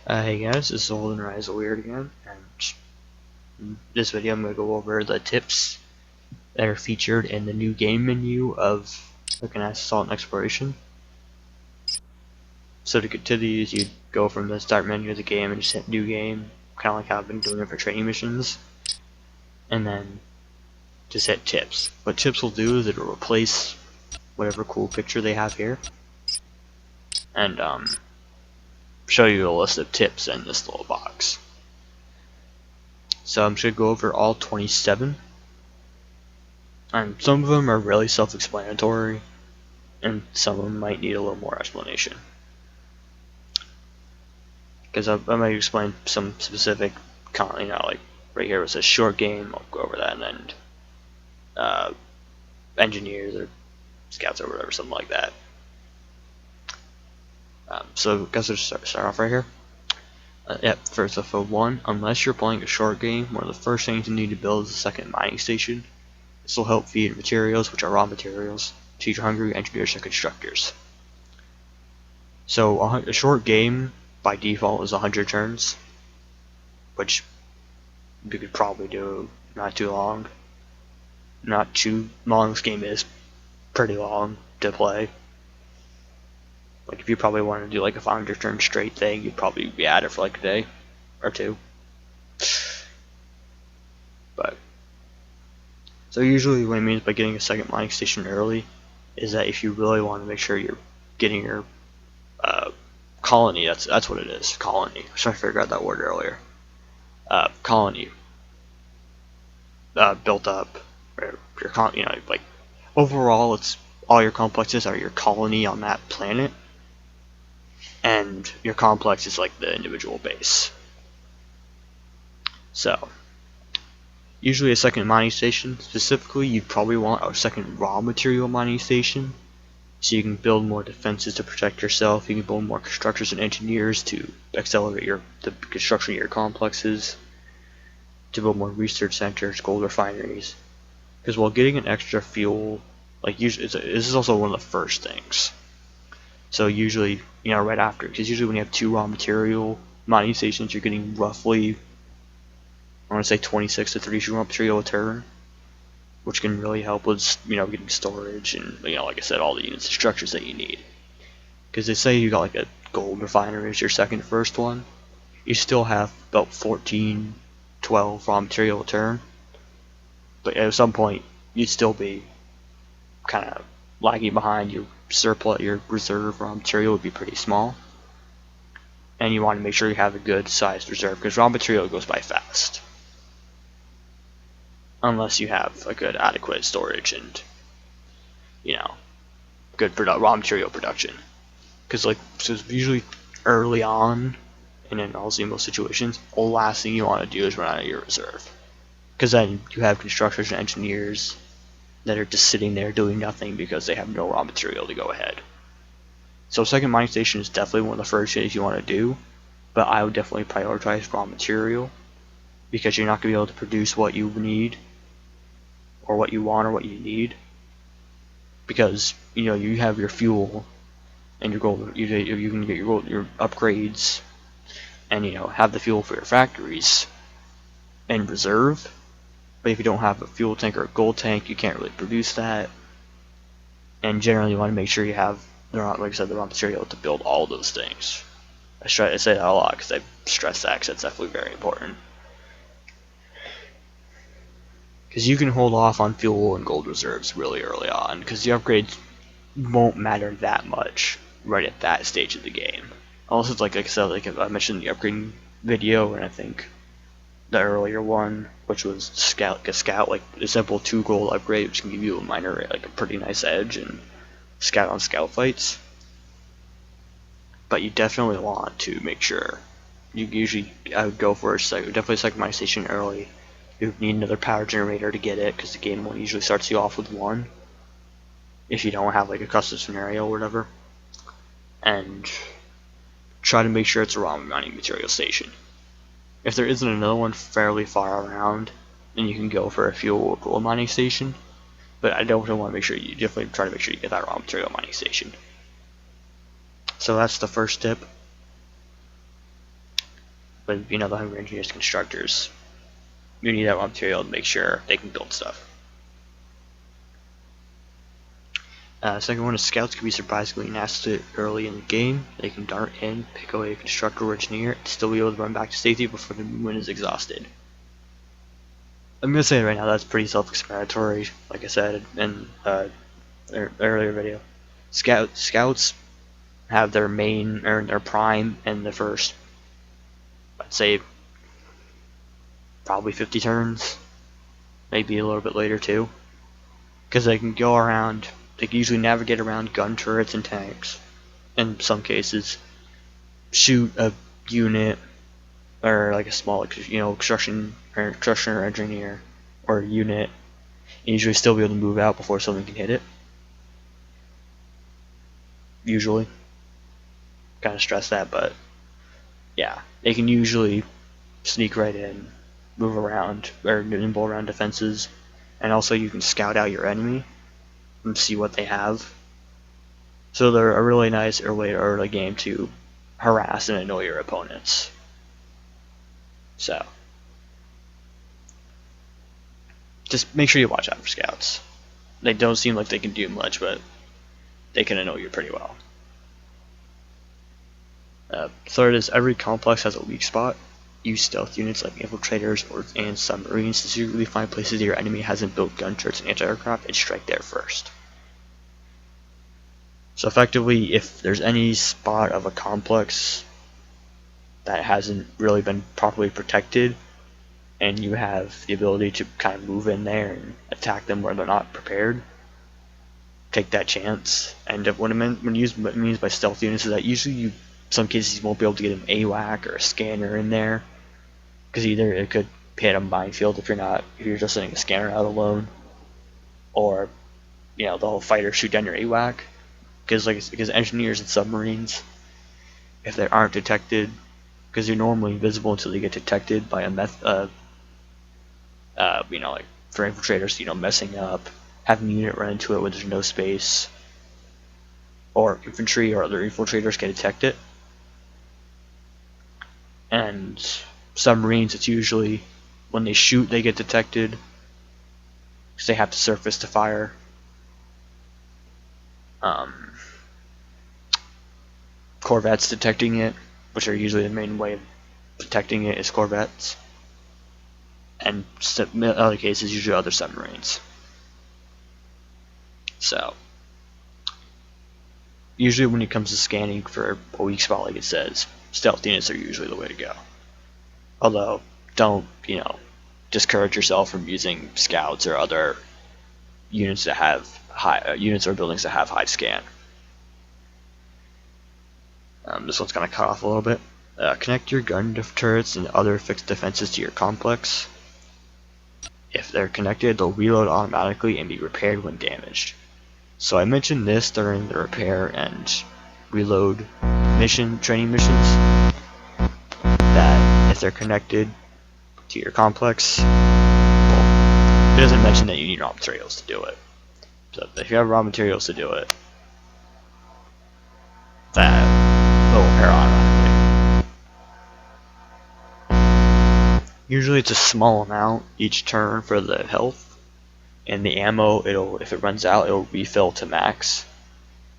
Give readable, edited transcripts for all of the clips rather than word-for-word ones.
Hey guys, this is Holden Rise Weird again, and in this video I'm going to go over the tips that are featured in the new game menu of Mechanized Assault and Exploration. So to get to these, you go from the start menu of the game and just hit new game, kind of like how I've been doing it for training missions, and then just hit tips. What tips will do is it'll replace whatever cool picture they have here, and show you a list of tips in this little box. So I'm just going to go over all 27. And some of them are really self-explanatory, and some of them might need a little more explanation. Because I might explain some specific, like right here it says short game, I'll go over that, and then engineers or scouts or whatever, something like that. So I guess we'll start off right here. First off, for one, unless you're playing a short game, one of the first things you need to build is a second mining station. This will help feed materials, which are raw materials, to your hungry engineers and constructors. So a short game by default is 100 turns, which you could probably do not too long. Not too long. This game is pretty long to play. Like if you probably want to do like a 500 turn straight thing, you'd probably be at it for like a day or two. But so usually what it means by getting a second mining station early is that if you really want to make sure you're getting your colony, that's what it is, colony. I was trying to figure out that word earlier. Colony built up, or your like overall, it's all your complexes are your colony on that planet, and your complex is like the individual base. So usually a second mining station, specifically you'd probably want a second raw material mining station, so you can build more defenses to protect yourself. You can build more constructors and engineers to accelerate the construction of your complexes, to build more research centers, gold refineries. Because while getting an extra fuel, like usually, this is also one of the first things. So usually, right after, because usually when you have two raw material mining stations, you're getting roughly, I want to say 26 to 32 raw material a turn, which can really help with, getting storage and, like I said, all the units and structures that you need. Because they say you got like a gold refinery as your first one, you still have about 14, 12 raw material a turn, but at some point you'd still be kind of lagging behind. Your surplus, your reserve raw material would be pretty small, and you want to make sure you have a good sized reserve because raw material goes by fast. Unless you have a good adequate storage and good raw material production, because so usually early on and in most situations, the last thing you want to do is run out of your reserve, because then you have constructors and engineers that are just sitting there doing nothing because they have no raw material to go ahead. So second mining station is definitely one of the first things you want to do, but I would definitely prioritize raw material, because you're not going to be able to produce what you need or what you want or what you need, because you have your fuel and your gold, you can get your upgrades and have the fuel for your factories in reserve. But if you don't have a fuel tank or a gold tank, you can't really produce that. And generally you want to make sure you have the raw material to build all those things. I say that a lot because I stress that, because that's definitely very important. Because you can hold off on fuel and gold reserves really early on, because the upgrades won't matter that much right at that stage of the game. Also, it's like I said, like I mentioned in the upgrading video, and I think the earlier one, which was scout, like a simple 2 gold upgrade, which can give you a minor, like a pretty nice edge in scout on scout fights. But you definitely want to make sure. I would go for definitely a second mining station early. You need another power generator to get it, because the game usually starts you off with one, if you don't have like a custom scenario or whatever. And try to make sure it's a raw mining material station. If there isn't another one fairly far around, then you can go for a fuel or gold mining station. But I definitely want to make sure you try to make sure you get that raw material mining station. So that's the first tip. But the Hungry Engineers constructors, you need that raw material to make sure they can build stuff. Second one is scouts can be surprisingly nasty early in the game. They can dart in, pick away a constructor or engineer, and still be able to run back to safety before the movement is exhausted. I'm gonna say right now that's pretty self-explanatory. Like I said in earlier video, scouts have their main or their prime in the first, I'd say, probably 50 turns, maybe a little bit later too, because they can go around. They can usually navigate around gun turrets and tanks. In some cases, shoot a unit or like a small, construction or engineer or unit, and usually still be able to move out before someone can hit it. Usually, kind of stress that, but yeah, they can usually sneak right in, move around, or nimble around defenses, and also you can scout out your enemy and see what they have. So they're a really nice early game to harass and annoy your opponents. So just make sure you watch out for scouts. They don't seem like they can do much, but they can annoy you pretty well. Third is every complex has a weak spot. Use stealth units like infiltrators and submarines to secretly find places your enemy hasn't built gun turrets and anti-aircraft and strike there first. So effectively, if there's any spot of a complex that hasn't really been properly protected, and you have the ability to kind of move in there and attack them where they're not prepared, take that chance. And what it means by stealth units is that usually in some cases you won't be able to get an AWAC or a scanner in there, because either it could hit a minefield if you're just sending a scanner out alone, or the whole fighter shoot down your AWAC. Because engineers and submarines, if they aren't detected, because you're normally invisible until they get detected by a like for infiltrators, messing up, having a unit run into it when there's no space, or infantry or other infiltrators can detect it. And submarines, it's usually when they shoot they get detected, because they have to surface to fire. Corvettes detecting it, which are usually the main way of detecting it, is corvettes. And in other cases, usually other submarines. So, usually when it comes to scanning for a weak spot, like it says, stealth units are usually the way to go. Although, don't, discourage yourself from using scouts or other units that have units or buildings that have high scan. This one's kind of cut off a little bit. Connect your gun turrets and other fixed defenses to your complex. If they're connected, they'll reload automatically and be repaired when damaged. So I mentioned this during the repair and reload training missions, that if they're connected to your complex, well, it doesn't mention that you need raw materials to do it. So if you have raw materials to do it, that will repair automatically. Usually it's a small amount each turn for the health, and the ammo, if it runs out, it'll refill to max,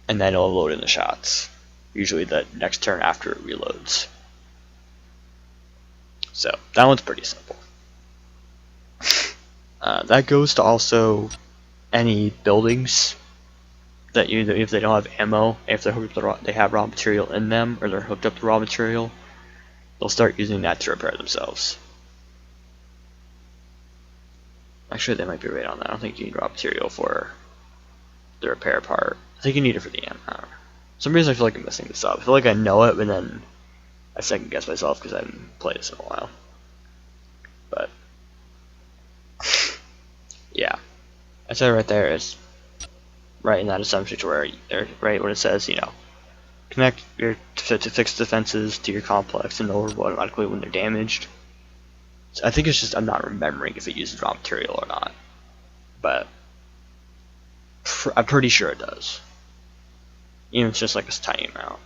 and then it'll load in the shots. Usually the next turn after it reloads. So that one's pretty simple. That goes to also any buildings that if they don't have ammo, if they're hooked up they have raw material in them, or they're hooked up to raw material, they'll start using that to repair themselves. Actually, they might be right on that. I don't think you need raw material for the repair part. I think you need it for the ammo. For some reason I feel like I'm messing this up. I feel like I know it, but then I second guess myself because I haven't played this in a while. But yeah, I said right there is right in that assumption to where right when it says connect your to fixed defenses to your complex and lower automatically when they're damaged. So I think it's just I'm not remembering if it uses raw material or not, but I'm pretty sure it does. Even if it's just like a tiny amount.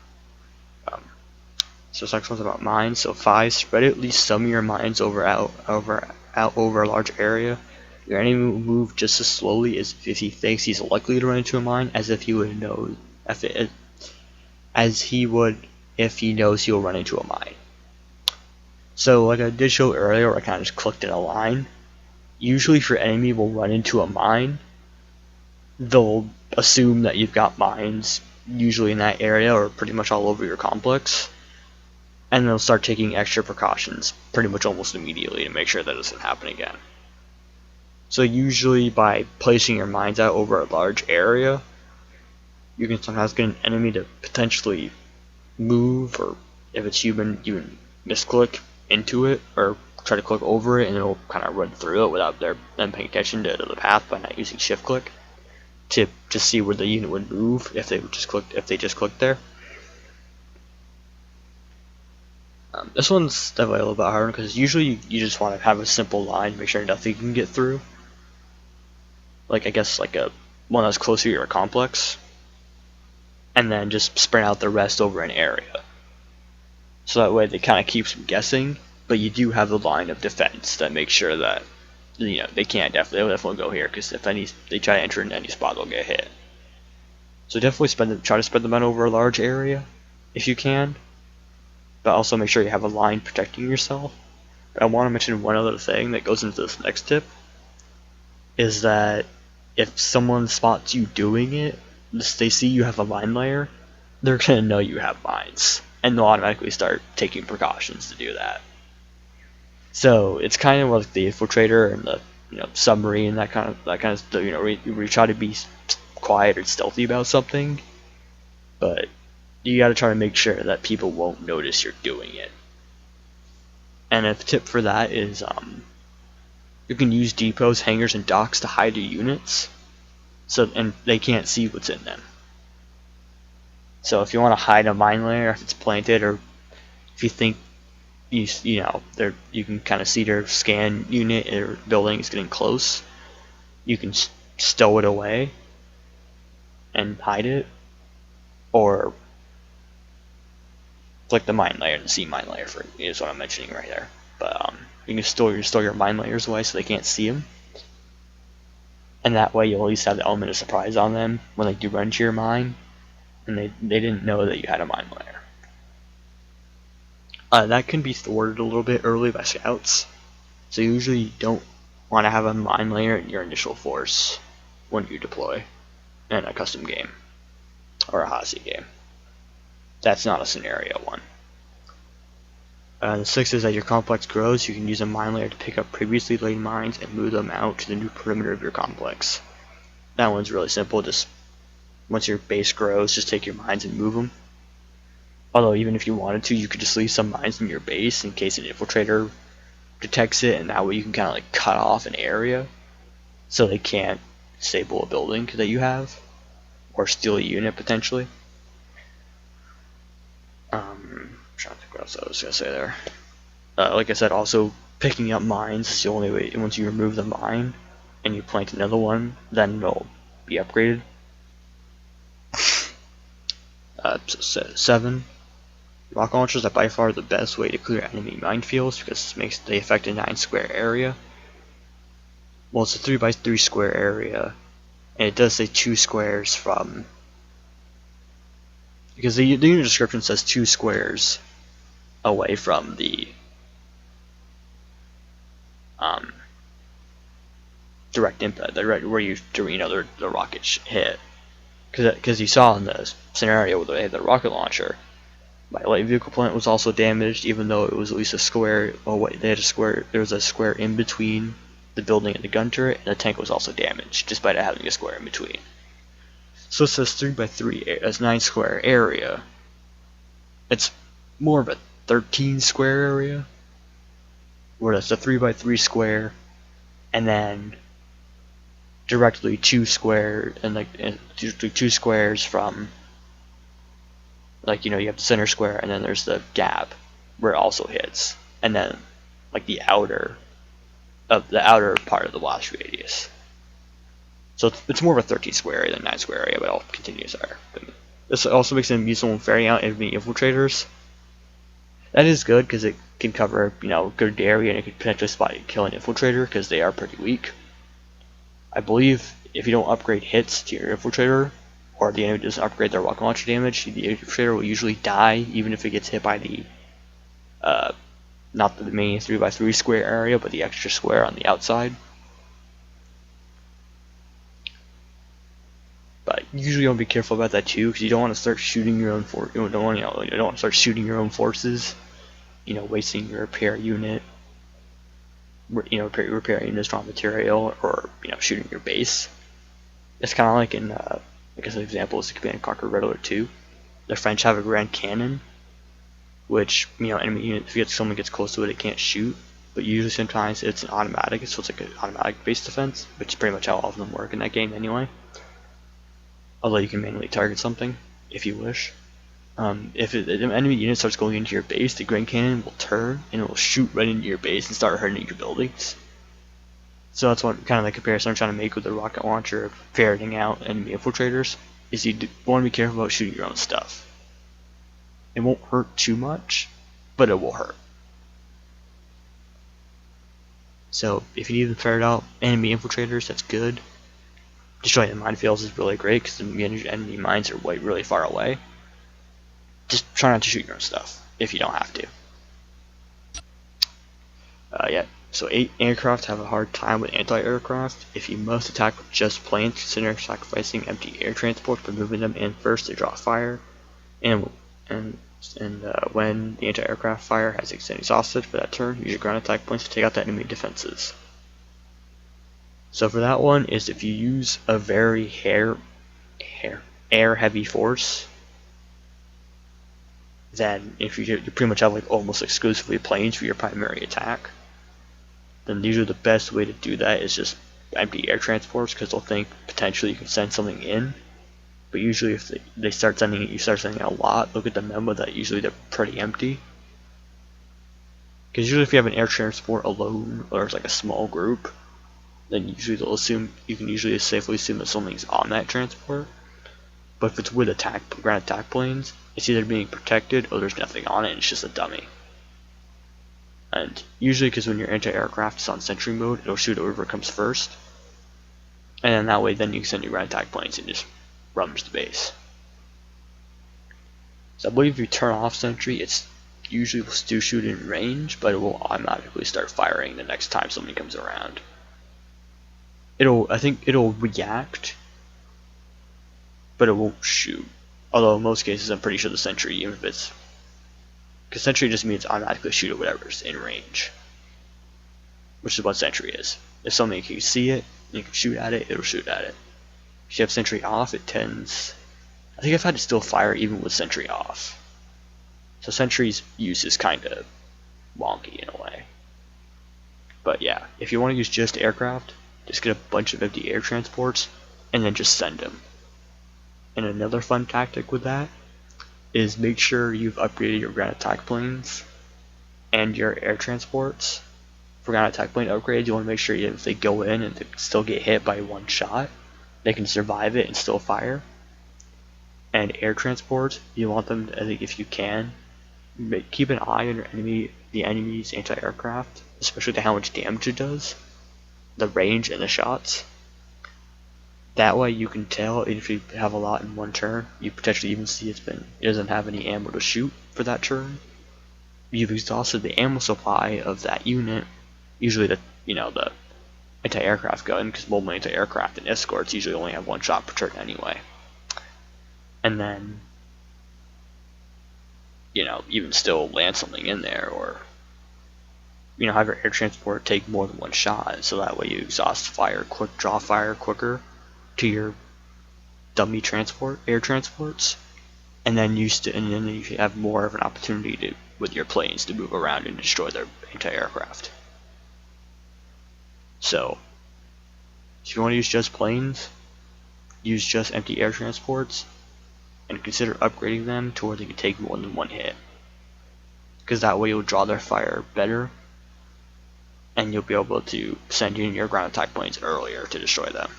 So this next one's about mines. So 5, spread at least some of your mines out over a large area. Your enemy will move just as slowly as if he thinks he's likely to run into a mine, as if he would know as he would if he knows he'll run into a mine. So like I did show earlier, I kind of just clicked in a line. Usually if your enemy will run into a mine, they'll assume that you've got mines usually in that area or pretty much all over your complex, and they'll start taking extra precautions pretty much almost immediately to make sure that doesn't happen again. So usually by placing your mines out over a large area, you can sometimes get an enemy to potentially move, or if it's human, you can misclick into it or try to click over it, and it'll kind of run through it without them paying attention to the path by not using shift click to see where the unit would move if they just clicked there. This one's definitely a little bit harder because usually you just want to have a simple line, make sure nothing can get through. Like I guess like a one that's closer to your complex, and then just spread out the rest over an area. So that way they kind of keeps them guessing, but you do have the line of defense that makes sure that they can't they'll definitely go here because if they try to enter in any spot, they'll get hit. So definitely try to spread them out over a large area if you can, but also make sure you have a line protecting yourself. But I want to mention one other thing that goes into this next tip, is that if someone spots you doing it, they see you have a mine layer, they're going to know you have mines, and they'll automatically start taking precautions to do that. So it's kind of like the infiltrator and the submarine, that kind of stuff, where you try to be quiet or stealthy about something, but you got to try to make sure that people won't notice you're doing it. And a tip for that is you can use depots, hangars, and docks to hide your units, and they can't see what's in them. So if you want to hide a mine layer, if it's planted, or if you think you can kind of see their scan unit or building is getting close, you can stow it away and hide it, or click the mine layer and see mine layer is what I'm mentioning right there. But you can store your mine layers away so they can't see them, and that way you'll at least have the element of surprise on them when they do run into your mine, and they didn't know that you had a mine layer. That can be thwarted a little bit early by scouts, so usually you don't want to have a mine layer in your initial force when you deploy in a custom game or a hot seat game. That's not a scenario one. The 6 is as your complex grows, you can use a mine layer to pick up previously laid mines and move them out to the new perimeter of your complex. That one's really simple. Just once your base grows, just take your mines and move them. Although even if you wanted to, you could just leave some mines in your base in case an infiltrator detects it, and that way you can kind of like cut off an area so they can't disable a building that you have or steal a unit potentially. I'm trying to think what else I was gonna say there. Like I said, also picking up mines is the only way. Once you remove the mine and you plant another one, then they'll be upgraded. 7. Rocket launchers are by far the best way to clear enemy minefields because they affect a 9 square area. Well, it's a 3x3 square area, and it does say 2 squares from, because the unit description says 2 squares away from the direct impact, where the rocket hit. Because you saw in the scenario where they had the rocket launcher, my light vehicle plant was also damaged, even though it was at least a square. Oh wait, there was a square in between the building and the gun turret, and the tank was also damaged, despite it having a square in between. So it says 3x3 as 9 square area. It's more of a 13 square area, where it's a 3x3 square, and then directly 2 square, and two squares from, you have the center square, and then there's the gap where it also hits, and then the outer part of the blast radius. So it's more of a 13 square area than 9 square area, but I'll continue there. This also makes them useful in ferrying out enemy infiltrators. That is good because it can cover, a good area, and it could potentially spot kill an infiltrator because they are pretty weak. I believe if you don't upgrade hits to your infiltrator, or the enemy doesn't upgrade their rocket launcher damage, the infiltrator will usually die even if it gets hit by the not the main 3x3 square area, but the extra square on the outside. But usually you want to be careful about that too, because you don't want to start shooting your own you don't want to start shooting your own forces. Wasting your repair unit. Repairing this raw material, or shooting your base. It's kind of like in, I guess an example is the Command and Conquer Red Alert 2. The French have a Grand Cannon, which enemy unit, if someone gets close to it, it can't shoot. But usually sometimes it's an automatic, so it's like an automatic base defense, which is pretty much how all of them work in that game anyway. Although you can manually target something if you wish. If the enemy unit starts going into your base, the Grand Cannon will turn and it will shoot right into your base and start hurting your buildings. So that's what kind of the comparison I'm trying to make with the rocket launcher of ferreting out enemy infiltrators, is you want to be careful about shooting your own stuff. It won't hurt too much, but it will hurt. So if you need to ferret out enemy infiltrators, that's good. Destroying the minefields is really great because the enemy mines are really far away. Just try not to shoot your own stuff if you don't have to. Yeah. So aircraft have a hard time with anti-aircraft. If you must attack with just planes, consider sacrificing empty air transports by moving them in first to draw fire. And when the anti-aircraft fire has extended exhausted for that turn, use your ground attack planes to take out the enemy defenses. So for that one is if you use a very air heavy force, then if you pretty much have like almost exclusively planes for your primary attack, then usually the best way to do that is just empty air transports, because they'll think potentially you can send something in. But usually if you start sending a lot, look at the memo that usually they're pretty empty. Because usually if you have an air transport alone, or it's like a small group, then usually you can usually safely assume that something's on that transport. But if it's with ground attack planes, it's either being protected or there's nothing on it and it's just a dummy. And usually, because when your anti-aircraft is on sentry mode, it'll shoot whoever comes first. And then that way, then you can send your ground attack planes and just rummage the base. So I believe if you turn off sentry, it's usually will still shoot in range, but it will automatically start firing the next time somebody comes around. I think it'll react, but it won't shoot. Although in most cases, I'm pretty sure the sentry, even if it's, because sentry just means automatically shoot at whatever's in range, which is what sentry is. If something you see it, and you can shoot at it, it'll shoot at it. If you have sentry off, it tends, I think I've had to still fire even with sentry off. So sentry's use is kind of wonky in a way. But yeah, if you want to use just aircraft, just get a bunch of empty air transports and then just send them. And another fun tactic with that is make sure you've upgraded your ground attack planes and your air transports. For ground attack plane upgrades, you want to make sure if they go in and they still get hit by one shot, they can survive it and still fire. And air transports, you want them, I think if you can, keep an eye on the enemy's anti-aircraft, especially to how much damage it does, the range and the shots. That way you can tell if you have a lot in one turn, you potentially even see it doesn't have any ammo to shoot for that turn. You've exhausted the ammo supply of that unit, usually the anti-aircraft gun, because mobile anti-aircraft and escorts usually only have one shot per turn anyway. And then, even still land something in there, or have your air transport take more than one shot, so that way you exhaust draw fire quicker to your dummy air transports, and then you have more of an opportunity with your planes to move around and destroy their anti-aircraft. So, if you want to use just planes, use just empty air transports, and consider upgrading them to where they can take more than one hit. Because that way you'll draw their fire better, and you'll be able to send in your ground attack planes earlier to destroy them.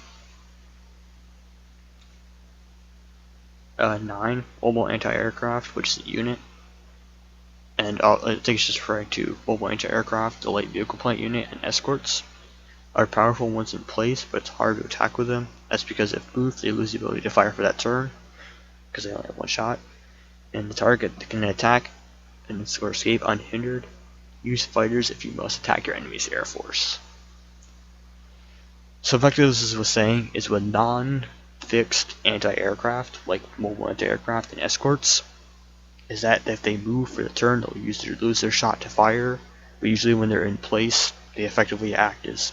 9, mobile anti-aircraft, which is a unit. and I think it's just referring to mobile anti-aircraft, the light vehicle plant unit, and escorts are powerful once in place, but it's hard to attack with them. That's because if moved, they lose the ability to fire for that turn, because they only have one shot, and the target can attack and or escape unhindered. Use fighters if you must attack your enemy's air force. So effectively, this was saying is with non-fixed anti-aircraft, like mobile anti-aircraft and escorts, is that if they move for the turn, they'll lose their shot to fire, but usually when they're in place, they effectively act as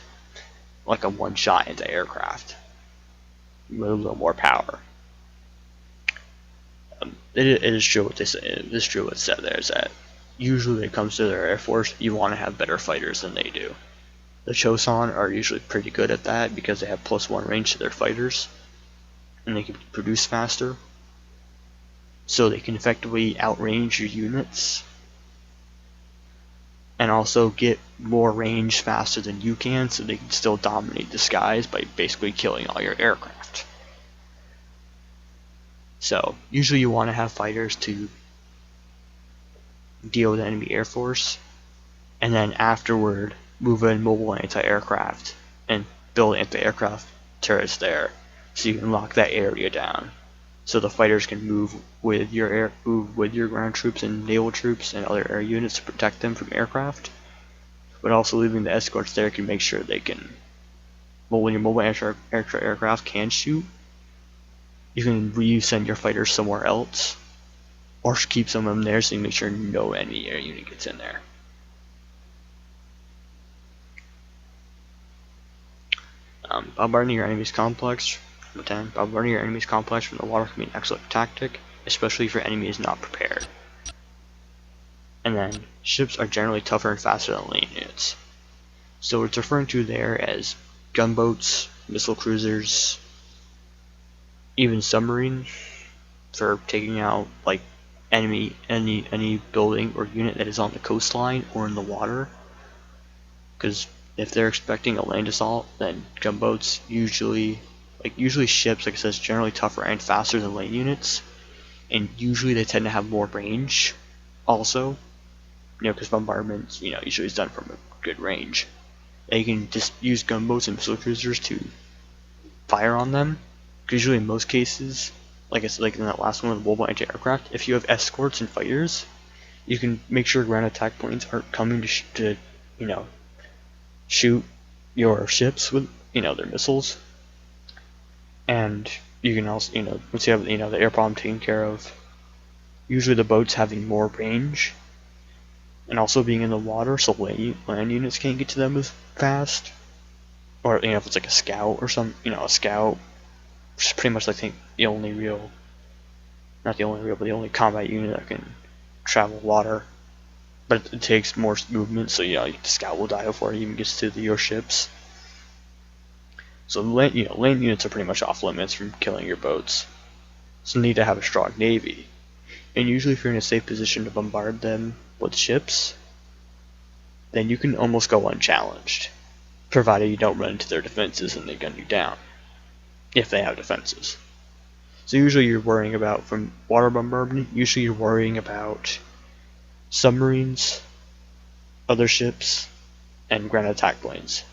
like a one-shot anti-aircraft with a little more power. It is true what they say. It is true what's said there is that usually when it comes to their air force, you want to have better fighters than they do. The Choson are usually pretty good at that because they have +1 range to their fighters, and they can produce faster, so they can effectively outrange your units, and also get more range faster than you can, so they can still dominate the skies by basically killing all your aircraft. So usually you want to have fighters to deal with enemy air force, and then afterward move in mobile anti-aircraft and build anti-aircraft turrets there, so you can lock that area down, so the fighters can move with your ground troops and naval troops and other air units to protect them from aircraft. But also leaving the escorts there can make sure they can. Well, when your mobile aircraft can shoot, you can send your fighters somewhere else, or keep some of them there so you make sure no enemy air unit gets in there. Bombarding your enemy's complex. Number 10. Bombarding your enemy's complex from the water can be an excellent tactic, especially if your enemy is not prepared. And then, ships are generally tougher and faster than land units. So it's referring to there as gunboats, missile cruisers, even submarines for taking out like any building or unit that is on the coastline or in the water. Because if they're expecting a land assault, then gunboats usually ships, like I said, is generally tougher and faster than land units, and usually they tend to have more range also, because bombardment, usually is done from a good range. And you can just use gunboats and missile cruisers to fire on them, because usually in most cases, like I said, like in that last one with mobile anti-aircraft, if you have escorts and fighters, you can make sure ground attack planes aren't coming to shoot your ships with their missiles, and you can also once you have the air bomb taken care of, usually the boats having more range and also being in the water, so land units can't get to them as fast, or if it's like a scout or a scout, which is pretty much I think the only combat unit that can travel water. But it takes more movement, so the scout will die before it even gets to your ships. So land units are pretty much off limits from killing your boats. So you need to have a strong navy. And usually if you're in a safe position to bombard them with ships, then you can almost go unchallenged, provided you don't run into their defenses and they gun you down, if they have defenses. So usually you're worrying about, from water bombardment, usually you're worrying about submarines, other ships, and ground attack planes.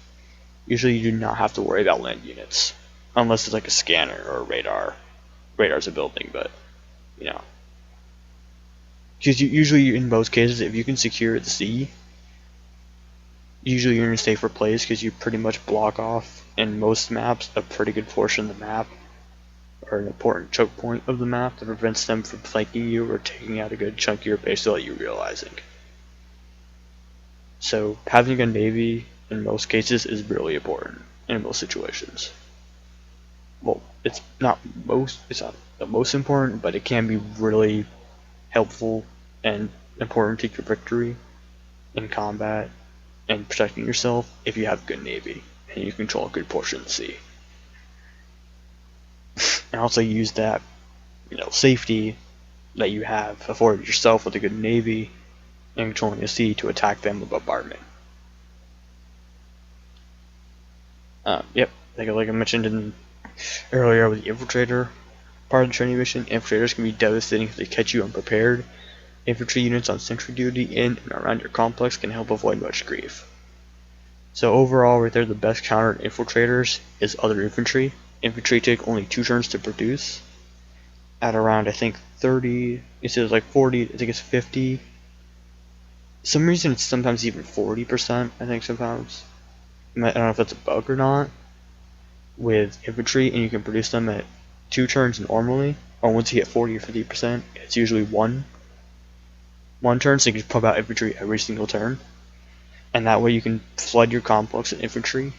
Usually you do not have to worry about land units, unless it's like a scanner or a radar. Radar's a building, but because usually in most cases, if you can secure the sea, usually you're in a safer place because you pretty much block off in most maps a pretty good portion of the map, or an important choke point of the map that prevents them from flanking you or taking out a good chunk of your base without you realizing. So having a navy in most cases is really important in most situations. Well, it's not the most important, but it can be really helpful and important to your victory in combat and protecting yourself if you have a good navy and you control a good portion of the sea. And also use that safety that you have afforded yourself with a good navy and controlling the sea to attack them with bombardment. Yep, like I mentioned earlier with the infiltrator part of the training mission, infiltrators can be devastating if they catch you unprepared. Infantry units on sentry duty in and around your complex can help avoid much grief. So overall, right there, the best counter-infiltrators is other infantry. Infantry take only 2 turns to produce. At around, I think, 30, it says like 40, I think it's 50. Some reason it's sometimes even 40%, I think sometimes. I don't know if that's a bug or not. With infantry, and you can produce them at 2 turns normally, or once you hit 40 or 50%, it's usually one turn, so you can just pump out infantry every single turn. And that way you can flood your complex with infantry,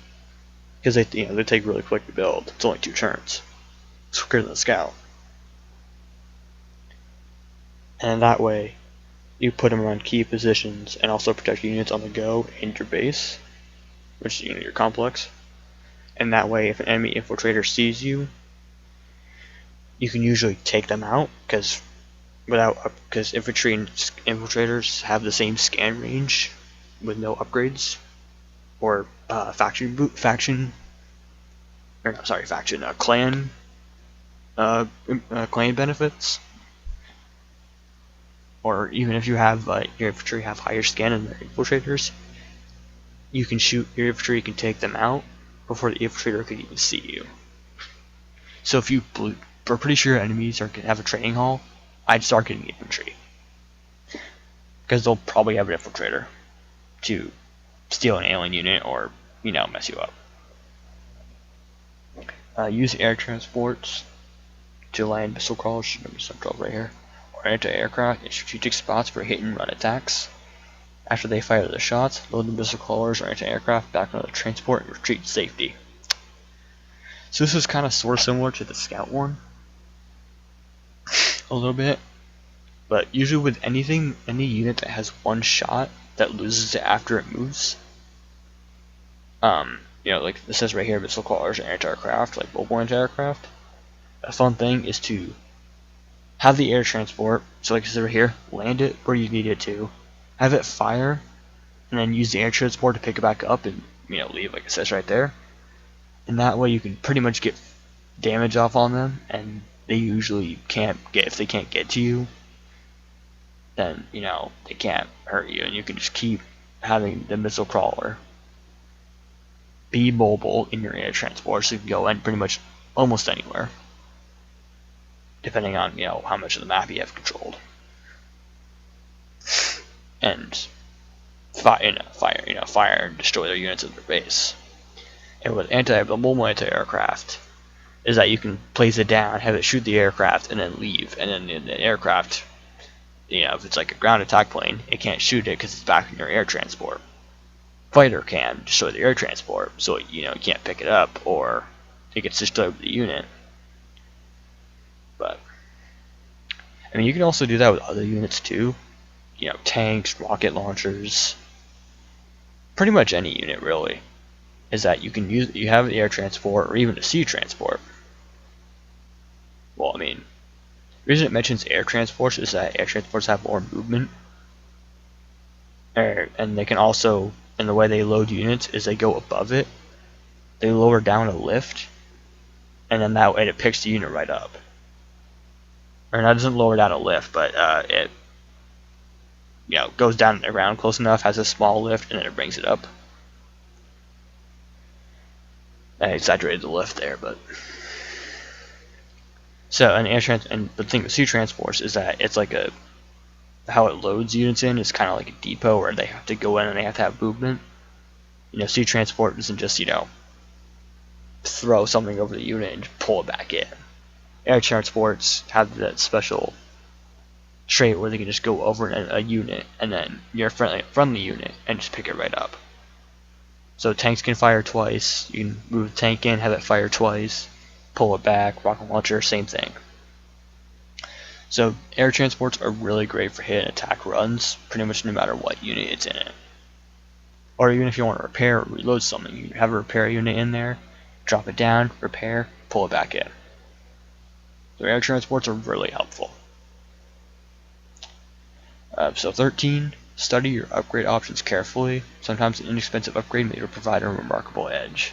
because they take really quick to build. It's only 2 turns. It's quicker than a scout. And that way, you put them around key positions and also protect units on the go and your base, which is your complex. And that way, if an enemy infiltrator sees you, you can usually take them out because infantry and infiltrators have the same scan range with no upgrades or clan clan benefits. Or even if you have your infantry have higher scan than their infiltrators, you can shoot your infantry, you can take them out before the infiltrator could even see you. So if we're pretty sure enemies have a training hall, I'd start getting infantry, because they'll probably have an infiltrator to steal an alien unit or mess you up. Use air transports to land missile crawlers, right here, or anti-aircraft in strategic spots for hit and run attacks. After they fire the shots, load the missile crawlers or anti-aircraft back onto the transport and retreat to safety. So this is kind of sort of similar to the scout one, a little bit, but usually with any unit that has one shot that loses it after it moves, like this says right here, missile crawlers and anti-aircraft, like mobile anti-aircraft. A fun thing is to have the air transport, so like I said right here, land it where you need it to, have it fire, and then use the air transport to pick it back up and leave, like it says right there. And that way you can pretty much get damage off on them, and they usually if they can't get to you, then they can't hurt you, and you can just keep having the missile crawler be mobile in your air transport, so you can go in pretty much almost anywhere, depending on how much of the map you have controlled, and fire and destroy their units at their base. And with the mobile anti-aircraft is that you can place it down, have it shoot the aircraft, and then leave. And then in the aircraft, if it's like a ground attack plane, it can't shoot it because it's back in your air transport. Fighter can destroy the air transport, so you can't pick it up, or it gets destroyed with the unit. But I mean, you can also do that with other units too. Tanks, rocket launchers, pretty much any unit really. Is that you have the air transport or even a sea transport. Well, I mean, the reason it mentions air transports is that air transports have more movement, and they can also, and the way they load units is they go above it, they lower down a lift, and then that way it picks the unit right up. Or that doesn't lower down a lift, but it goes down around close enough, has a small lift, and then it brings it up. I exaggerated the lift there, but so and the thing with sea transports is that it's like how it loads units in is kind of like a depot where they have to go in and they have to have movement. Sea transport doesn't just throw something over the unit and just pull it back in. Air transports have that special trait where they can just go over a unit and then your friendly unit and just pick it right up. So tanks can fire twice. You can move the tank in, have it fire twice, pull it back. Rocket launcher, same thing. So air transports are really great for hit and attack runs, pretty much no matter what unit it's in it. Or even if you want to repair or reload something, you have a repair unit in there, drop it down, repair, pull it back in. So air transports are really helpful. So 13. Study your upgrade options carefully. Sometimes an inexpensive upgrade may provide a remarkable edge.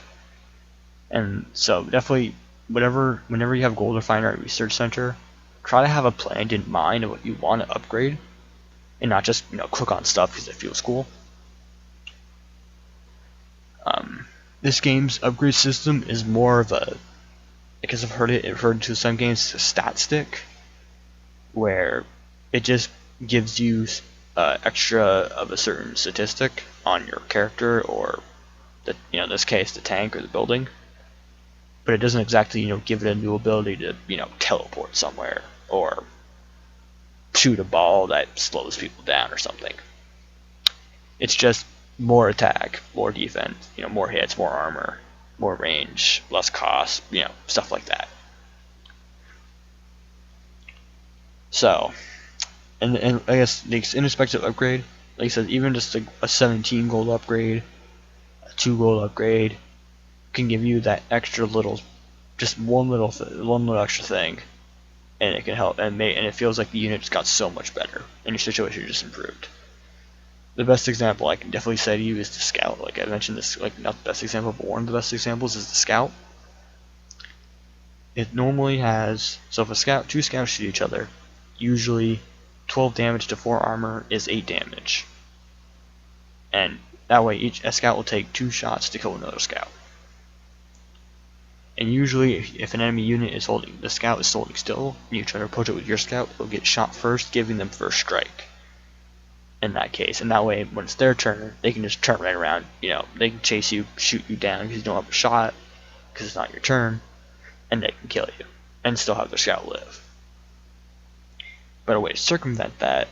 And so definitely, whenever you have Gold Refinery Research Center, try to have a plan in mind of what you want to upgrade. and not just click on stuff because it feels cool. This game's upgrade system is more of a, I guess I've heard it referred to some games, a stat stick, where it just gives you extra of a certain statistic on your character, or the, in this case the tank or the building, but it doesn't exactly give it a new ability to teleport somewhere or shoot a ball that slows people down or something. It's just more attack, more defense, more hits, more armor, more range, less cost, stuff like that. So, and I guess the inexpensive upgrade, like I said, even just a 17 gold upgrade, a 2 gold upgrade, can give you that extra little, just one little extra thing, and it can help, and it feels like the unit just got so much better, and your situation just improved. The best example I can definitely say to you is the scout. Like I mentioned, this, like, not the best example, but one of the best examples is the scout. It normally has, so if two scouts shoot each other, usually 12 damage to 4 armor is 8 damage. And that way a scout will take 2 shots to kill another scout. And usually if an enemy unit is holding, the scout is holding still, and you try to approach it with your scout, it'll get shot first, giving them first strike. In that case, and that way when it's their turn, they can just turn right around, they can chase you, shoot you down because you don't have a shot, because it's not your turn, and they can kill you, and still have their scout live. But a way to circumvent that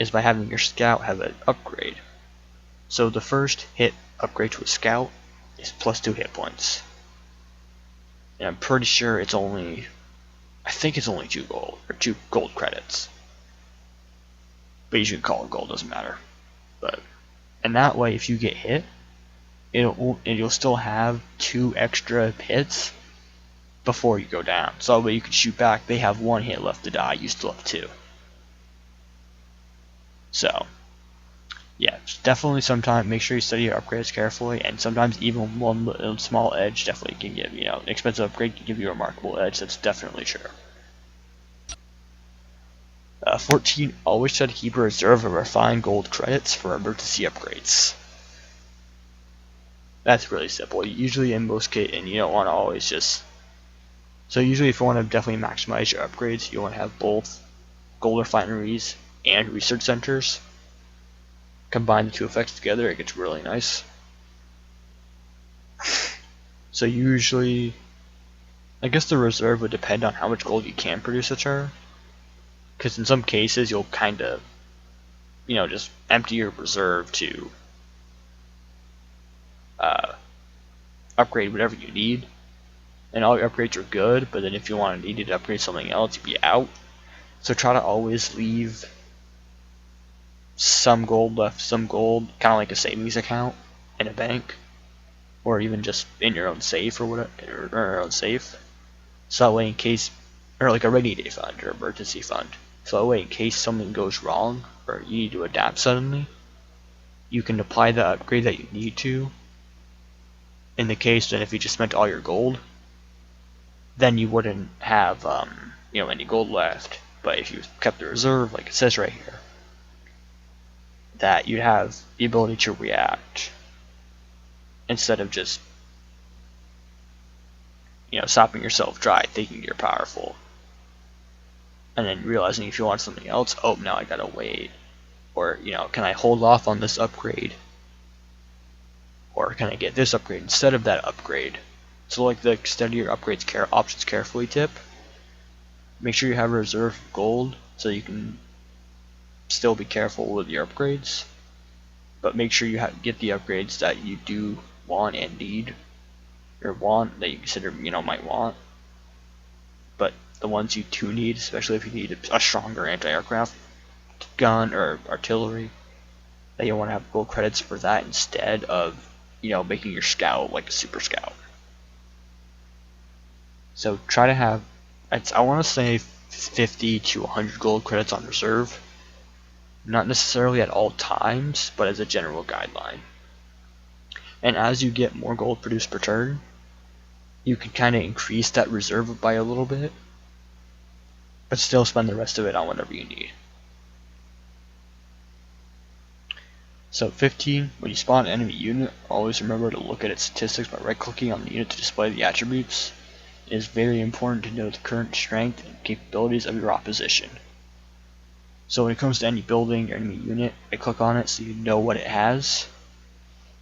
is by having your scout have an upgrade. So the first hit upgrade to a scout is plus 2 hit points. And I'm pretty sure it's only, I think it's only 2 gold, or 2 gold credits. But you should call it gold, doesn't matter. And that way, if you get hit, you'll still have 2 extra hits before you go down. So that way you can shoot back. They have 1 hit left to die. You still have 2. So, yeah, definitely sometimes make sure you study your upgrades carefully. And sometimes even one little small edge definitely can give, an expensive upgrade can give you a remarkable edge. That's definitely true. 14. Always try to keep a reserve of refined gold credits for emergency upgrades. That's really simple. Usually in most cases, and you don't want to always just... So usually if you want to definitely maximize your upgrades, you want to have both gold refineries and research centers. Combine the 2 effects together, it gets really nice. So usually, I guess the reserve would depend on how much gold you can produce a turn. Because in some cases you'll kind of, just empty your reserve to upgrade whatever you need. And all your upgrades are good, but then if you needed to upgrade something else, you'd be out. So try to always leave some gold left, kind of like a savings account in a bank, or even just in your own safe or whatever, or your own safe. So that way, in case, or like a rainy day fund or emergency fund. So that way, in case something goes wrong or you need to adapt suddenly, you can apply the upgrade that you need to. In the case that if you just spent all your gold, then you wouldn't have any gold left. But if you kept the reserve, like it says right here, that you'd have the ability to react instead of just stopping yourself dry thinking you're powerful and then realizing if you want something else, oh, now I gotta wait, or can I hold off on this upgrade, or can I get this upgrade instead of that upgrade? So like the study your upgrades options carefully tip, make sure you have a reserve of gold so you can still be careful with your upgrades, but make sure you get the upgrades that you do want and need, or that you consider might want, but the ones you do need, especially if you need a stronger anti-aircraft gun or artillery, that you want to have gold credits for that instead of making your scout like a super scout. So try to have, I want to say 50 to 100 gold credits on reserve, not necessarily at all times, but as a general guideline. And as you get more gold produced per turn, you can kind of increase that reserve by a little bit, but still spend the rest of it on whatever you need. So 15, when you spawn an enemy unit, always remember to look at its statistics by right-clicking on the unit to display the attributes. It is very important to know the current strength and capabilities of your opposition. So when it comes to any building or enemy unit, I click on it so you know what it has.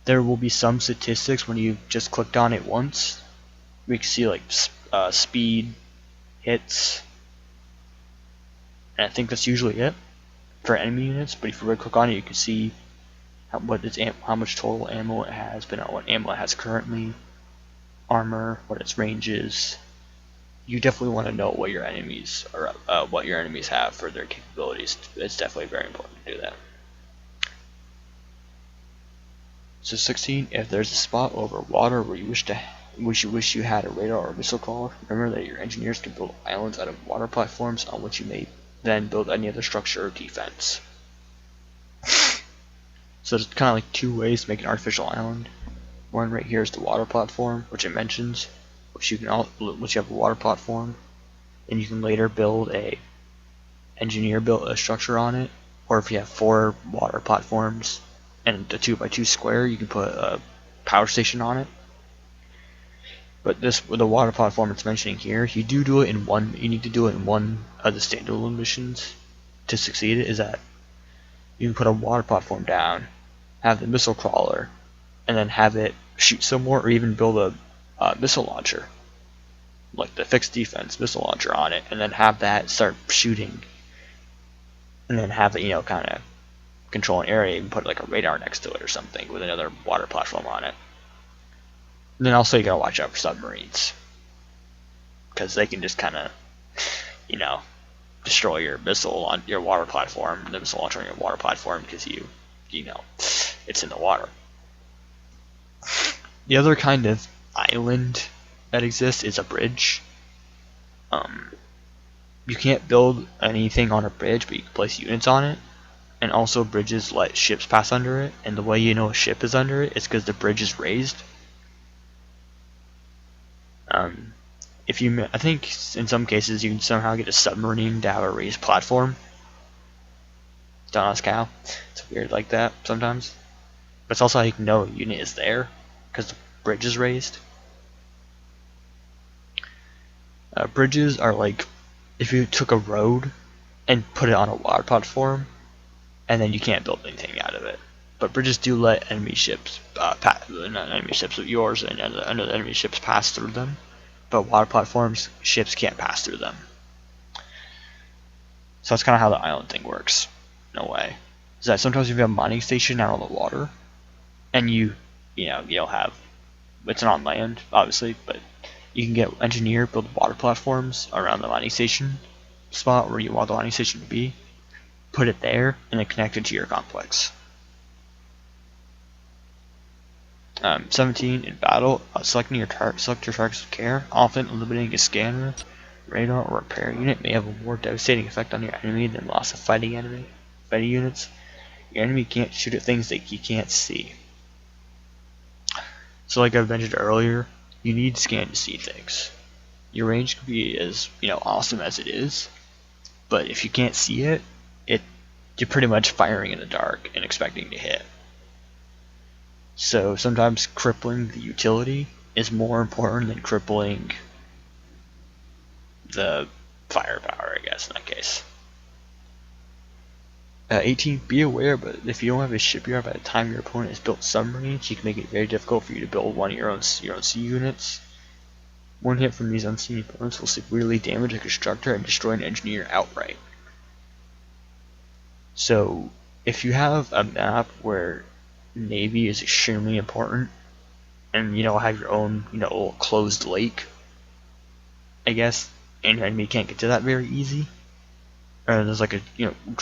There will be some statistics when you just clicked on it once. We can see like speed, hits, and I think that's usually it for enemy units. But if you right click on it, you can see how much total ammo it has, but not what ammo it has currently, armor, what its range is. You definitely want to know what your enemies have for their capabilities. It's definitely very important to do that. So 16, if there's a spot over water where you wish you had a radar or a missile caller, remember that your engineers can build islands out of water platforms on which you may then build any other structure or defense. So there's kind of like two ways to make an artificial island. One right here is the water platform, which it mentions, which you have a water platform, and you can later build a structure on it. Or if you have 4 water platforms and a 2x2 square, you can put a power station on it. But this, with the water platform it's mentioning here, you do it in one. You need to do it in one of the standalone missions to succeed. Is that you can put a water platform down, have the missile crawler, and then have it shoot somewhere, or even build a missile launcher, like the fixed defense missile launcher on it, and then have that start shooting, and then have it, kind of control an area and put like a radar next to it or something with another water platform on it. And then also you gotta watch out for submarines, because they can just kind of, destroy your missile on your water platform, the missile launcher on your water platform, because it's in the water. The other kind of island that exists is a bridge. You can't build anything on a bridge, but you can place units on it. And also bridges let ships pass under it, and the way you know a ship is under it is because the bridge is raised. I think in some cases you can somehow get a submarine to have a raised platform. Don't ask how. It's weird like that sometimes. But it's also how you can know a unit is there, because the bridge is raised. Bridges are like if you took a road and put it on a water platform, and then you can't build anything out of it. But bridges do let enemy ships, not enemy ships, but yours and other enemy ships pass through them. But water platforms, ships can't pass through them. So that's kind of how the island thing works, in a way. Is that sometimes if you have a mining station out on the water, and you'll have, it's not on land, obviously, but you can get build water platforms around the mining station spot where you want the mining station to be, put it there, and then connect it to your complex. 17, in battle, select your targets with care. Often eliminating a scanner, radar, or repair unit may have a more devastating effect on your enemy than loss of fighting units. Your enemy can't shoot at things that you can't see. So like I mentioned earlier, you need scan to see things. Your range could be as awesome as it is, but if you can't see it, you're pretty much firing in the dark and expecting to hit. So sometimes crippling the utility is more important than crippling the firepower, I guess, in that case. 18, be aware, but if you don't have a shipyard by the time your opponent has built submarines, you can make it very difficult for you to build one of your own sea units. One hit from these unseen opponents will severely damage a constructor and destroy an engineer outright. So if you have a map where Navy is extremely important, and have your own little closed lake, I guess, and your enemy can't get to that very easy, or there's like a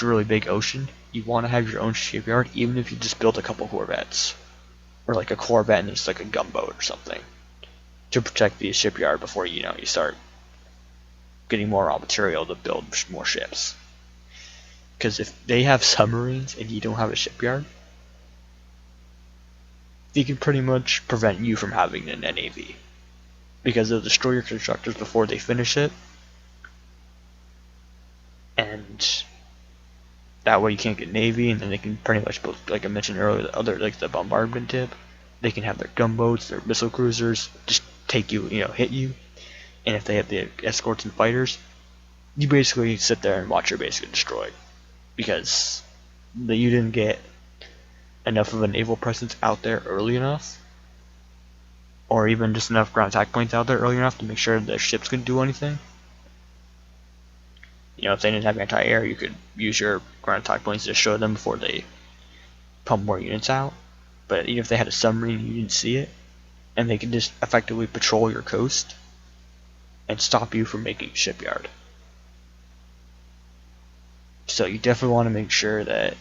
really big ocean, you want to have your own shipyard, even if you just build a couple Corvettes, or like a Corvette and just like a gunboat or something, to protect the shipyard before you start getting more raw material to build more ships. Because if they have submarines and you don't have a shipyard, they can pretty much prevent you from having an NAV, because they'll destroy your constructors before they finish it, and That way you can't get Navy, and then they can pretty much build, like I mentioned earlier, the other like the bombardment tip. They can have their gunboats, their missile cruisers, just take you, hit you. And if they have the escorts and fighters, you basically sit there and watch your base get destroyed because you didn't get enough of a naval presence out there early enough, or even just enough ground attack planes out there early enough to make sure their ships couldn't do anything. If they didn't have anti-air, you could use your ground attack planes to destroy them before they pump more units out. But even if they had a submarine and you didn't see it, and they could just effectively patrol your coast and stop you from making a shipyard. So you definitely want to make sure that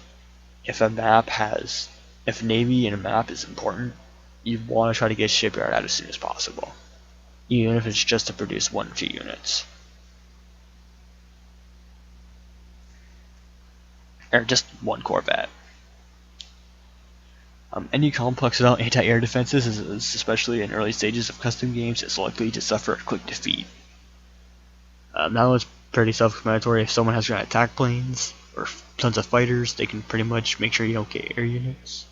if Navy in a map is important, you want to try to get a shipyard out as soon as possible, even if it's just to produce 1 or 2 units. Or just 1 Corvette. Any complex without anti-air defenses, especially in early stages of custom games, is likely to suffer a quick defeat. Now it's pretty self-explanatory. If someone has ground attack planes or tons of fighters, they can pretty much make sure you don't get air units.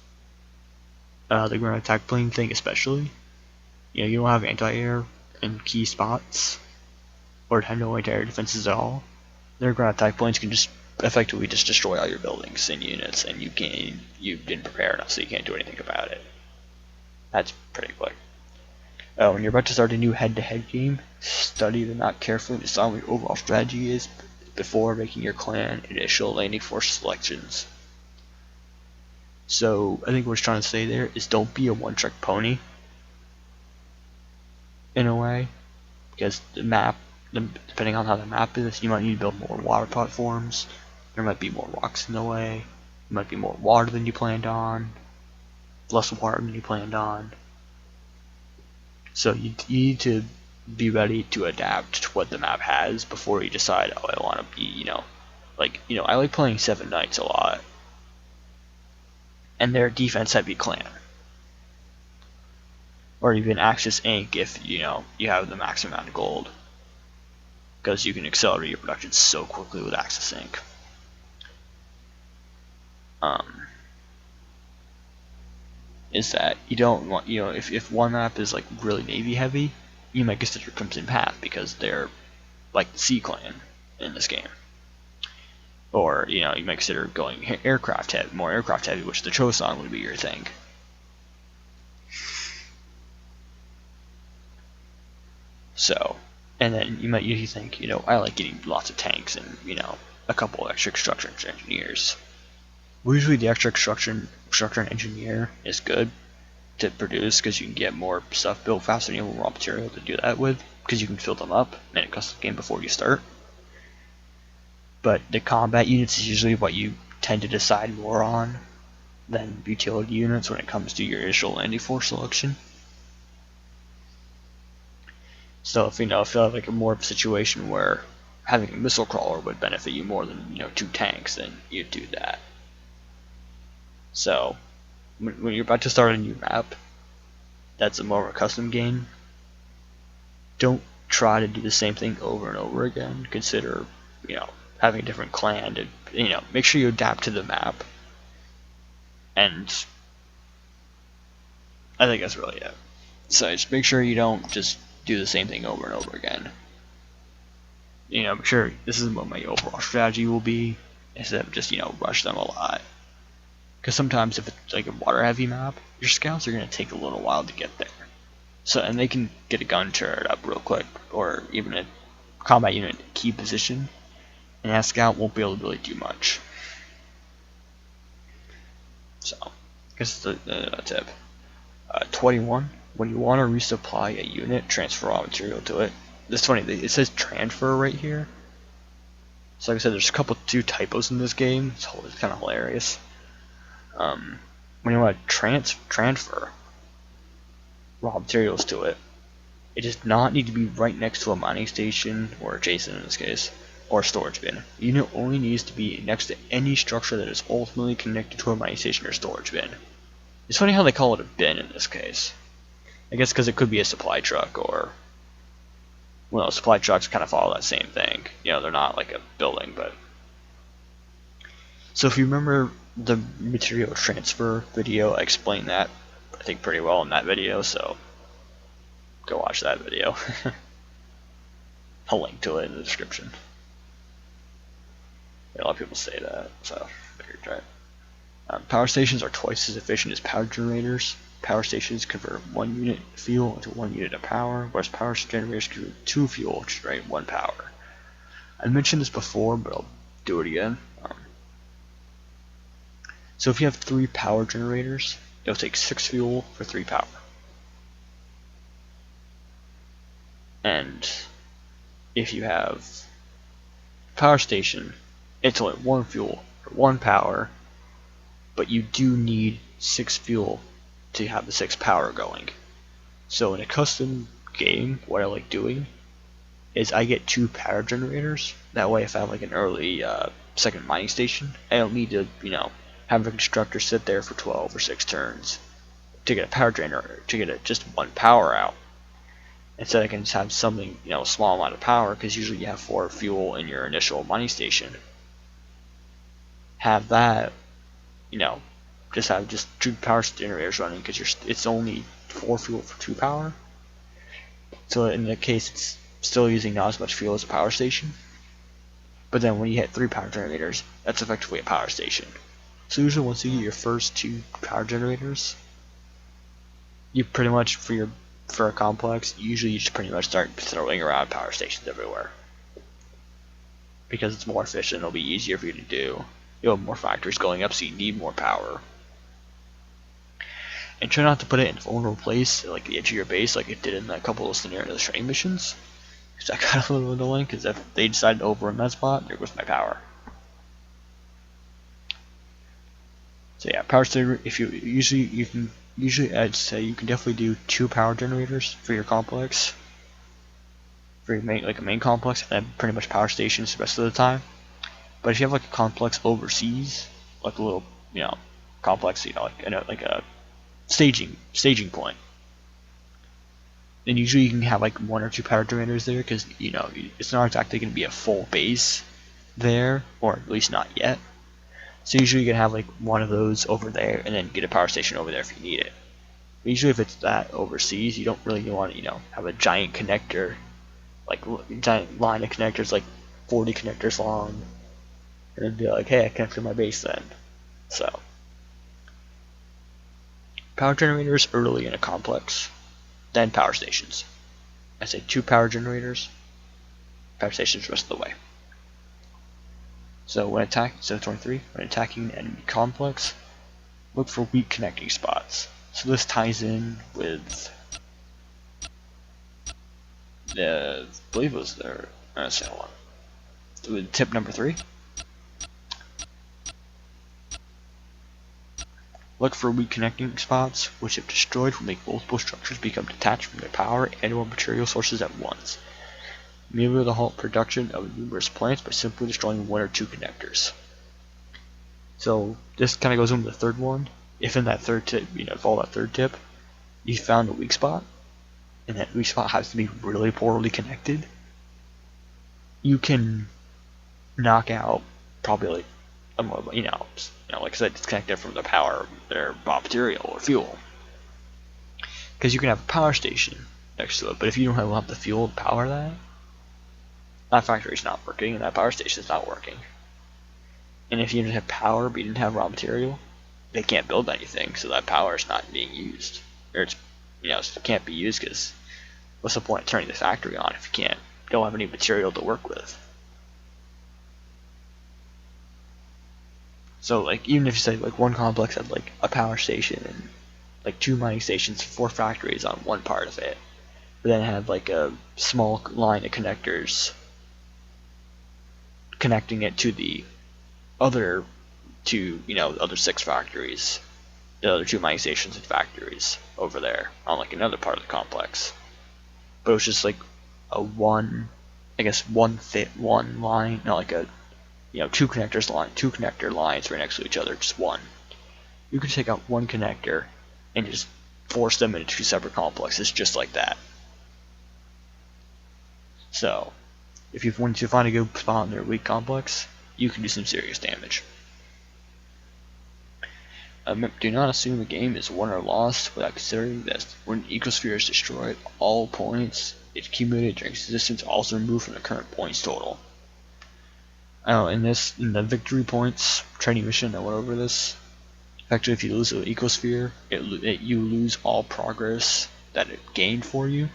The ground attack plane thing especially. You don't have anti-air in key spots, or have no anti-air defenses at all. Their ground attack planes can just effectively just destroy all your buildings and units, and you didn't prepare enough, so you can't do anything about it. That's pretty quick. When you're about to start a new head-to-head game, study the map carefully and decide what your overall strategy is before making your clan initial landing force selections. So I think what we're trying to say there is don't be a one-trick pony, in a way, because the map, depending on how the map is, you might need to build more water platforms. There might be more rocks in the way. There might be more water than you planned on. Less water than you planned on. So you need to be ready to adapt to what the map has before you decide, oh, I want to be, I like playing 7 Knights a lot. And they're defense heavy clan. Or even Axis Inc. if, you have the max amount of gold. Because you can accelerate your production so quickly with Axis Inc. Is that you don't want, if one map is like really navy heavy, you might consider Crimson Path because they're like the Sea Clan in this game. Or, you might consider going more aircraft heavy, which the Choson would be your thing. So, and then you might usually think, I like getting lots of tanks and, a couple of extra construction engineers. Well, usually the extra construction engineer is good to produce because you can get more stuff built faster and you have more raw material to do that with because you can fill them up in a custom game before you start. But the combat units is usually what you tend to decide more on than utility units when it comes to your initial landing force selection. So if you have like a more of a situation where having a missile crawler would benefit you more than 2 tanks, then you'd do that. So when you're about to start a new map that's a more of a custom game, don't try to do the same thing over and over again. Consider having a different clan to make sure you adapt to the map. And I think that's really it. So just make sure you don't just do the same thing over and over again. Make sure this is what my overall strategy will be instead of just rush them a lot. Because sometimes if it's like a water heavy map, your scouts are going to take a little while to get there. So, and they can get a gun turret up real quick, or even a combat unit in key position, and that scout won't be able to really do much. So, I guess that's a tip. 21, when you want to resupply a unit, transfer raw material to it. It's funny, it says transfer right here. So like I said, there's two typos in this game. It's kind of hilarious. When you want to transfer raw materials to it, it does not need to be right next to a mining station, or adjacent in this case, or a storage bin. The unit only needs to be next to any structure that is ultimately connected to a mining station or storage bin. It's funny how they call it a bin in this case. I guess because it could be a supply truck, or supply trucks kind of follow that same thing. They're not like a building, but So if you remember the material transfer video, I explained that, I think, pretty well in that video, so go watch that video. I'll link to it in the description. A lot of people say that, so I figured try it. Power stations are twice as efficient as power generators. Power stations convert 1 unit of fuel into 1 unit of power, whereas power generators convert 2 fuel to generate 1 power. I mentioned this before, but I'll do it again. So if you have 3 power generators, it'll take 6 fuel for 3 power. And if you have a power station, it's only 1 fuel for 1 power, but you do need 6 fuel to have the 6 power going. So in a custom game, what I like doing is I get 2 power generators. That way if I have like an early second mining station, I don't need to, have a constructor sit there for 12 or 6 turns to get a power generator, to get just 1 power out. Instead I can just have something, a small amount of power, because usually you have 4 fuel in your initial mining station. Have that, just have 2 power generators running, because it's only 4 fuel for 2 power. So in that case, it's still using not as much fuel as a power station. But then when you hit 3 power generators, that's effectively a power station. So usually once you get your first 2 power generators, you pretty much, for a complex, usually you just pretty much start throwing around power stations everywhere. Because it's more efficient, it'll be easier for you to do. You'll have more factories going up, so you need more power. And try not to put it in a vulnerable place, like the edge of your base, like it did in a couple of scenarios training missions. Because that got a little annoying, because if they decided to overrun that spot, there goes my power. So yeah, power generator. If usually I'd say you can definitely do 2 power generators for your complex, for your main complex, and then pretty much power stations the rest of the time. But if you have like a complex overseas, like a little complex, like a staging point, then usually you can have like 1 or 2 power generators there, because it's not exactly going to be a full base there, or at least not yet. So usually you can have like 1 of those over there, and then get a power station over there if you need it. But usually if it's that overseas, you don't really want to have a giant connector, like giant line of connectors, like 40 connectors long, and then be like, hey, I connected my base then. So power generators early in a complex, then power stations. I say 2 power generators, power stations the rest of the way. So when attacking an enemy complex, look for weak connecting spots. So this ties in with I believe it was their with tip number 3. Look for weak connecting spots, which if destroyed will make multiple structures become detached from their power and or material sources at once. Be able to halt production of numerous plants by simply destroying 1 or 2 connectors. So this kind of goes into the third one. If in that third tip, follow that third tip, you found a weak spot, and that weak spot has to be really poorly connected, you can knock out probably like I said, disconnect it from the power, their raw material or fuel. Because you can have a power station next to it, but if you don't have the fuel to power that factory's not working, and that power station's not working. And if you didn't have power, but you didn't have raw material, they can't build anything, so that power is not being used. Or it can't be used, because what's the point of turning the factory on if you don't have any material to work with? So like even if you say like one complex had like a power station and like 2 mining stations, 4 factories on one part of it, but then have like a small line of connectors connecting it to the other 6 factories, the other 2 mining stations and factories over there on like another part of the complex. But it was just like a one line, not like a 2 connector lines right next to each other, just one. You can take out 1 connector and just force them into 2 separate complexes just like that. So if you want to find a good spot in their weak complex, you can do some serious damage. Do not assume the game is won or lost without considering that when an ecosphere is destroyed, all points it accumulated during its existence are also removed from the current points total. In the victory points training mission, I went over this. Actually, if you lose an ecosphere, you lose all progress that it gained for you.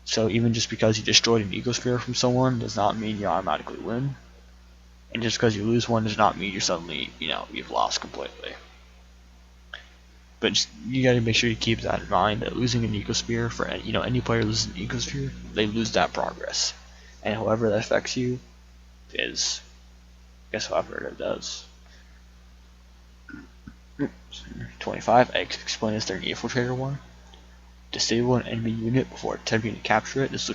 So even just because you destroyed an ecosphere from someone does not mean you automatically win. And just because you lose one does not mean you're suddenly, you've lost completely. But you gotta make sure you keep that in mind, that losing an ecosphere for any player loses an ecosphere, they lose that progress. And however that affects you is, however it does. 25, I explained this during the Infiltrator one. Disable an enemy unit before attempting to capture it. This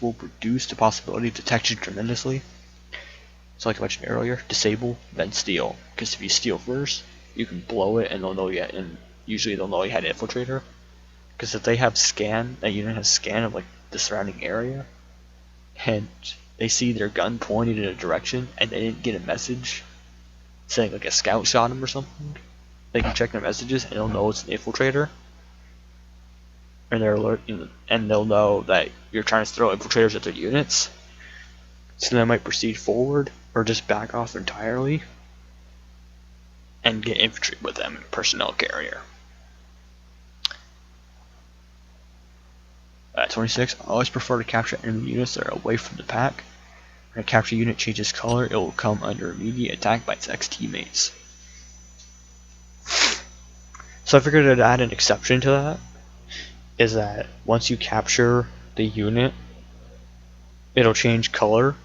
will reduce the possibility of detection tremendously. So like I mentioned earlier, disable, then steal. Because if you steal first, you can blow it and they'll know you, and usually they'll know you had an Infiltrator. Because if they have scan, that unit has scan of like the surrounding area, and they see their gun pointed in a direction and they didn't get a message saying like a scout shot them or something, they can check their messages and they'll know it's an Infiltrator. And they'll know that you're trying to throw infiltrators at their units, so they might proceed forward or just back off entirely and get infantry with them in a personnel carrier. 26. I always prefer to capture enemy units that are away from the pack. When a capture unit changes color, it will come under immediate attack by its ex-teammates. So I figured I'd add an exception to that. Is that once you capture the unit, it'll change color,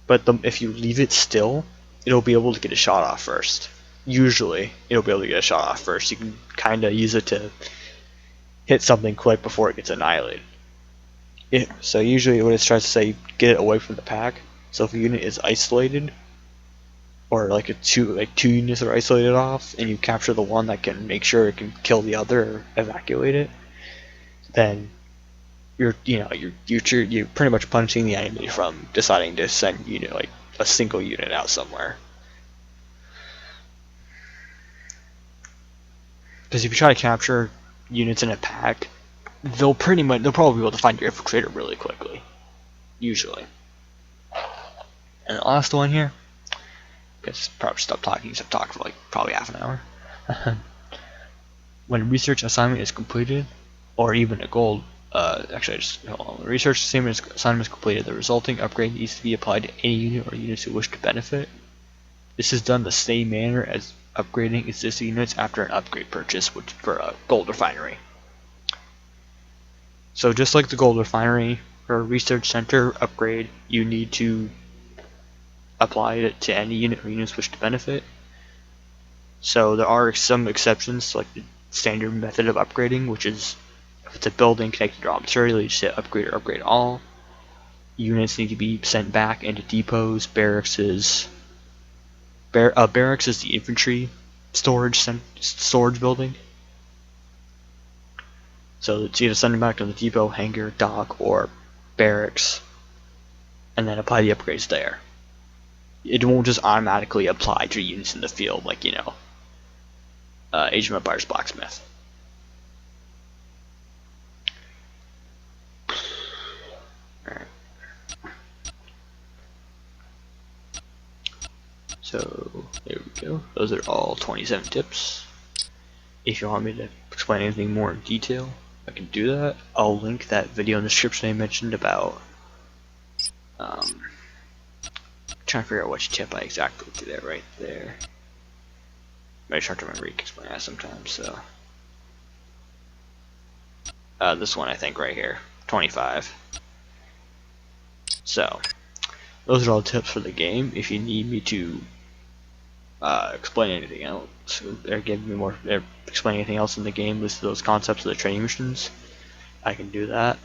but if you leave it still, it'll be able to get a shot off first. Usually, it'll be able to get a shot off first. You can kind of use it to hit something quick before it gets annihilated. So usually what it tries to say, get it away from the pack. So if a unit is isolated, or like two units are isolated off, and you capture the one that can make sure it can kill the other or evacuate it, then you're pretty much punishing the enemy from deciding to send like a single unit out somewhere. Because if you try to capture units in a pack, they'll probably be able to find your infiltrator really quickly, usually. And the last one here, guess probably stop talking for like probably half an hour. When a research assignment is completed, or even a goal, when research assignment is completed, the resulting upgrade needs to be applied to any unit or units who wish to benefit. This is done the same manner as upgrading existing units after an upgrade purchase for a gold refinery. So just like the gold refinery or a research center upgrade, you need to apply it to any unit or units which to benefit. So there are some exceptions, like the standard method of upgrading, which is if it's a building connected to raw material, you just hit upgrade or upgrade all. Units need to be sent back into depots, barracks is the infantry storage building. So it's either send them back to the depot, hangar, dock, or barracks, and then apply the upgrades there. It won't just automatically apply to units in the field like, Age of Empires Blacksmith. Alright. So, there we go. Those are all 27 tips. If you want me to explain anything more in detail, I can do that. I'll link that video in the description I mentioned about trying to figure out which tip I exactly do that right there. Maybe it's hard to remember, you can explain that sometimes, so. This one I think right here, 25. So, those are all the tips for the game. If you need me to explain anything else, or explain anything else in the game, list those concepts of the training missions, I can do that.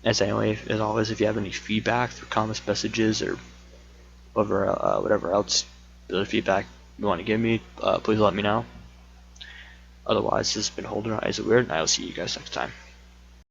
As always, if you have any feedback through comments, messages, or whatever else other feedback you want to give me, please let me know. Otherwise, this has been Holder Eyes of Weird, and I will see you guys next time.